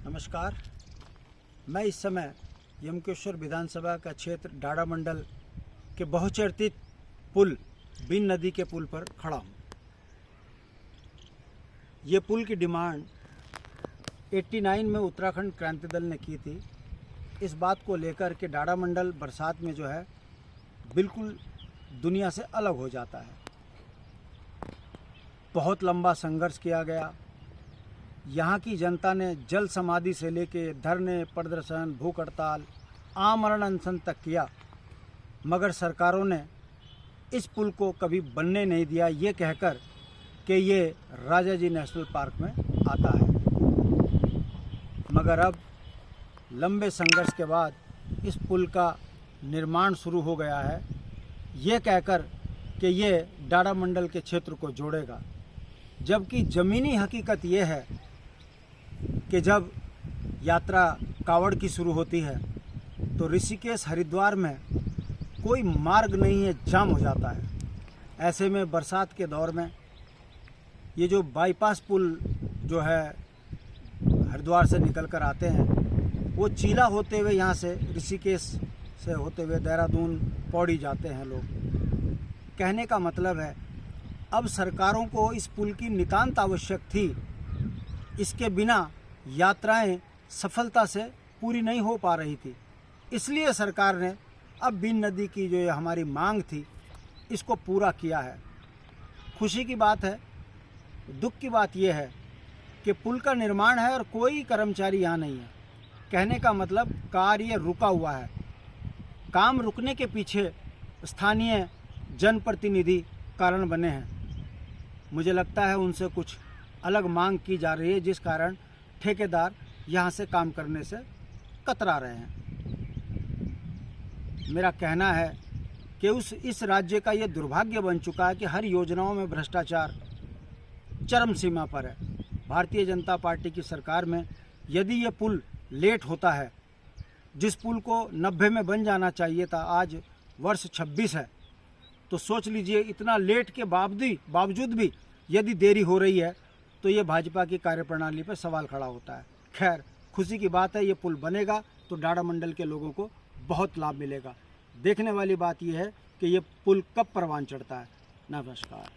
नमस्कार। मैं इस समय यमकेश्वर विधानसभा का क्षेत्र डाड़ा मंडल के बहुचर्चित पुल बीन नदी के पुल पर खड़ा हूँ। ये पुल की डिमांड 89 में उत्तराखंड क्रांति दल ने की थी। इस बात को लेकर के डाड़ा मंडल बरसात में जो है बिल्कुल दुनिया से अलग हो जाता है। बहुत लंबा संघर्ष किया गया। यहाँ की जनता ने जल समाधि से लेके धरने, प्रदर्शन, भूख हड़ताल, आमरण अनशन तक किया, मगर सरकारों ने इस पुल को कभी बनने नहीं दिया, ये कहकर कि ये राजा जी नेशनल पार्क में आता है। मगर अब लंबे संघर्ष के बाद इस पुल का निर्माण शुरू हो गया है, ये कहकर कि ये डाड़ा मंडल के क्षेत्र को जोड़ेगा। जबकि ज़मीनी हकीकत ये है कि जब यात्रा कावड़ की शुरू होती है तो ऋषिकेश हरिद्वार में कोई मार्ग नहीं है, जाम हो जाता है। ऐसे में बरसात के दौर में ये जो बाईपास पुल जो है हरिद्वार से निकल कर आते हैं, वो चीला होते हुए यहाँ से ऋषिकेश से होते हुए देहरादून, पौड़ी जाते हैं लोग। कहने का मतलब है अब सरकारों को इस पुल की नितांत आवश्यक थी। इसके बिना यात्राएं सफलता से पूरी नहीं हो पा रही थी, इसलिए सरकार ने अब बीन नदी की जो हमारी मांग थी इसको पूरा किया है। खुशी की बात है। दुख की बात यह है कि पुल का निर्माण है और कोई कर्मचारी यहाँ नहीं है। कहने का मतलब कार्य रुका हुआ है। काम रुकने के पीछे स्थानीय जनप्रतिनिधि कारण बने हैं। मुझे लगता है उनसे कुछ अलग मांग की जा रही है, जिस कारण ठेकेदार यहाँ से काम करने से कतरा रहे हैं। मेरा कहना है कि इस राज्य का ये दुर्भाग्य बन चुका है कि हर योजनाओं में भ्रष्टाचार चरम सीमा पर है। भारतीय जनता पार्टी की सरकार में यदि ये पुल लेट होता है, जिस पुल को 90 में बन जाना चाहिए था, आज वर्ष 26 है, तो सोच लीजिए इतना लेट के बावजूद भी यदि देरी हो रही है तो ये भाजपा की कार्यप्रणाली पर सवाल खड़ा होता है। खैर, खुशी की बात है, ये पुल बनेगा तो डाड़ा मंडल के लोगों को बहुत लाभ मिलेगा। देखने वाली बात यह है कि ये पुल कब परवान चढ़ता है। नमस्कार।